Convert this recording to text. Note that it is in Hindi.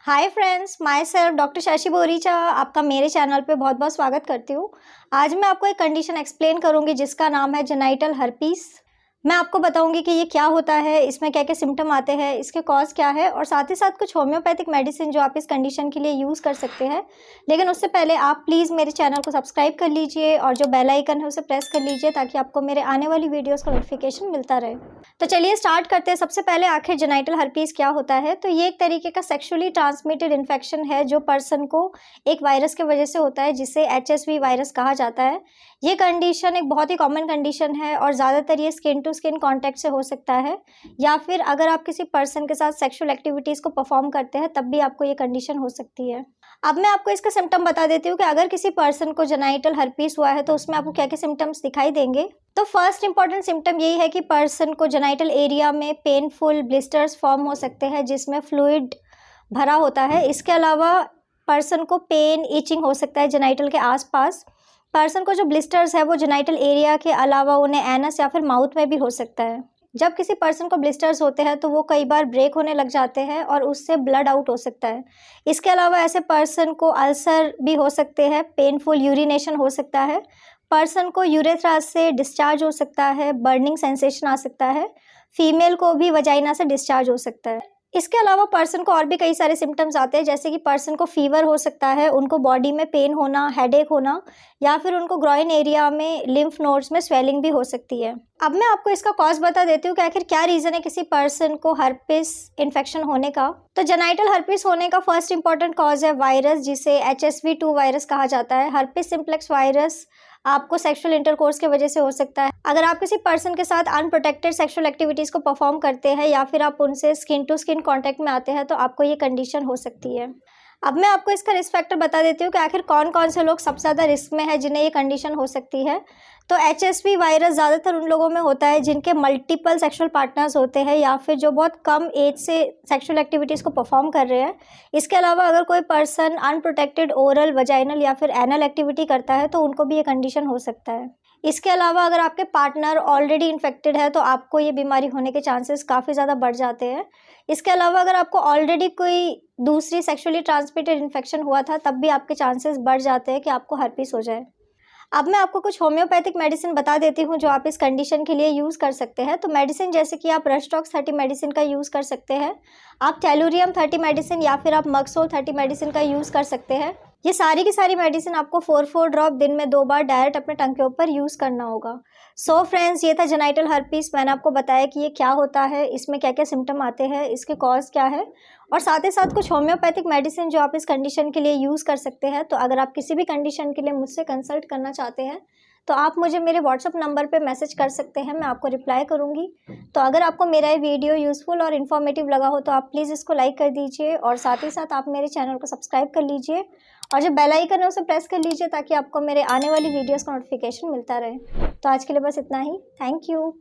Hi friends, my self doctor Shashi Boricha आपका मेरे चैनल पे बहुत बहुत स्वागत करती हूँ। आज मैं आपको एक कंडीशन एक्सप्लेन करूँगी जिसका नाम है जेनाइटल हर्पीस। मैं आपको बताऊंगी कि ये क्या होता है, इसमें क्या क्या सिम्टम आते हैं, इसके कॉज क्या है और साथ ही साथ कुछ होम्योपैथिक मेडिसिन जो आप इस कंडीशन के लिए यूज़ कर सकते हैं। लेकिन उससे पहले आप प्लीज़ मेरे चैनल को सब्सक्राइब कर लीजिए और जो बेल आइकन है उसे प्रेस कर लीजिए ताकि आपको मेरे आने वाली वीडियोज़ का नोटिफिकेशन मिलता रहे। तो चलिए स्टार्ट करते हैं। सबसे पहले आखिर जेनाइटल हर्पीस क्या होता है। तो ये एक तरीके का सेक्सुअली ट्रांसमिटेड इन्फेक्शन है जो पर्सन को एक वायरस की वजह से होता है जिसे HSV वायरस कहा जाता है। ये कंडीशन एक बहुत ही कॉमन कंडीशन है और ज़्यादातर ये स्किन टू स्किन कांटेक्ट से हो सकता है या फिर अगर आप किसी पर्सन के साथ सेक्सुअल एक्टिविटीज़ को परफॉर्म करते हैं तब भी आपको ये कंडीशन हो सकती है। अब मैं आपको इसका सिम्टम बता देती हूँ कि अगर किसी पर्सन को जेनाइटल हर्पीस हुआ है तो उसमें आपको क्या क्या सिम्टम्स दिखाई देंगे। तो फर्स्ट इंपॉर्टेंट सिम्टम यही है कि पर्सन को जेनाइटल एरिया में पेनफुल ब्लिस्टर्स फॉर्म हो सकते हैं जिसमें फ्लूइड भरा होता है। इसके अलावा पर्सन को पेन इचिंग हो सकता है जेनाइटल के आसपास। पर्सन को जो ब्लिस्टर्स है वो जेनाइटल एरिया के अलावा उन्हें एनस या फिर माउथ में भी हो सकता है। जब किसी पर्सन को ब्लिस्टर्स होते हैं तो वो कई बार ब्रेक होने लग जाते हैं और उससे ब्लड आउट हो सकता है। इसके अलावा ऐसे पर्सन को अल्सर भी हो सकते हैं, पेनफुल यूरिनेशन हो सकता है, पर्सन को यूरेथ्रा से डिस्चार्ज हो सकता है, बर्निंग सेंसेशन आ सकता है, फीमेल को भी वजाइना से डिस्चार्ज हो सकता है। इसके अलावा पर्सन को और भी कई सारे सिम्टम्स आते हैं जैसे कि पर्सन को फीवर हो सकता है, उनको बॉडी में पेन होना, हेडेक होना या फिर उनको ग्रॉइन एरिया में लिम्फ नोड्स में स्वेलिंग भी हो सकती है। अब मैं आपको इसका कॉज बता देती हूँ कि आखिर क्या रीज़न है किसी पर्सन को हर्पिस इन्फेक्शन होने का। तो जेनाइटल हर्पिस होने का फर्स्ट इंपॉर्टेंट कॉज है वायरस जिसे HSV-2 वायरस कहा जाता है। हर्पिस सिम्प्लेक्स वायरस आपको सेक्सुअल इंटरकोर्स की वजह से हो सकता है। अगर आप किसी पर्सन के साथ अनप्रोटेक्टेड सेक्सुअल एक्टिविटीज़ को परफॉर्म करते हैं या फिर आप उनसे स्किन टू स्किन कांटेक्ट में आते हैं तो आपको ये कंडीशन हो सकती है। अब मैं आपको इसका रिस्क फैक्टर बता देती हूँ कि आखिर कौन कौन से लोग सबसे ज़्यादा रिस्क में है जिन्हें ये कंडीशन हो सकती है। तो HSV वायरस ज़्यादातर उन लोगों में होता है जिनके मल्टीपल सेक्सुअल पार्टनर्स होते हैं या फिर जो बहुत कम एज से सेक्सुअल एक्टिविटीज़ को परफॉर्म कर रहे हैं। इसके अलावा अगर कोई पर्सन अनप्रोटेक्टेड ओरल, वजाइनल या फिर एनल एक्टिविटी करता है तो उनको भी ये कंडीशन हो सकता है। इसके अलावा अगर आपके पार्टनर ऑलरेडी इन्फेक्टेड है तो आपको ये बीमारी होने के चांसेस काफ़ी ज़्यादा बढ़ जाते हैं। इसके अलावा अगर आपको ऑलरेडी कोई दूसरी सेक्सुअली ट्रांसमिटेड इन्फेक्शन हुआ था तब भी आपके चांसेस बढ़ जाते हैं कि आपको हर्पीस हो जाए। अब मैं आपको कुछ होम्योपैथिक मेडिसिन बता देती हूँ जो आप इस कंडीशन के लिए यूज़ कर सकते हैं। तो मेडिसिन जैसे कि आप रेस्टॉक्स 30 मेडिसिन का यूज़ कर सकते हैं, आप टेलुरियम 30 मेडिसिन या फिर आप मक्सोल 30 मेडिसिन का यूज़ कर सकते हैं। ये सारी की सारी मेडिसिन आपको 4 ड्रॉप दिन में 2 बार डायरेक्ट अपने टंग के ऊपर यूज़ करना होगा। सो फ्रेंड्स, ये था जेनाइटल हर्पीस। मैंने आपको बताया कि ये क्या होता है, इसमें क्या क्या सिम्टम आते हैं, इसके कॉज क्या है और साथ ही साथ कुछ होम्योपैथिक मेडिसिन जो आप इस कंडीशन के लिए यूज़ कर सकते हैं। तो अगर आप किसी भी कंडीशन के लिए मुझसे कंसल्ट करना चाहते हैं तो आप मुझे मेरे व्हाट्सअप नंबर पे मैसेज कर सकते हैं, मैं आपको रिप्लाई करूँगी। तो अगर आपको मेरा ये वीडियो यूज़फुल और इन्फॉर्मेटिव लगा हो तो आप प्लीज़ इसको लाइक कर दीजिए और साथ ही साथ आप मेरे चैनल को सब्सक्राइब कर लीजिए और जो बेल आइकन है उसे प्रेस कर लीजिए ताकि आपको मेरे आने वाली वीडियोज़ का नोटिफिकेशन मिलता रहे। तो आज के लिए बस इतना ही। Thank you.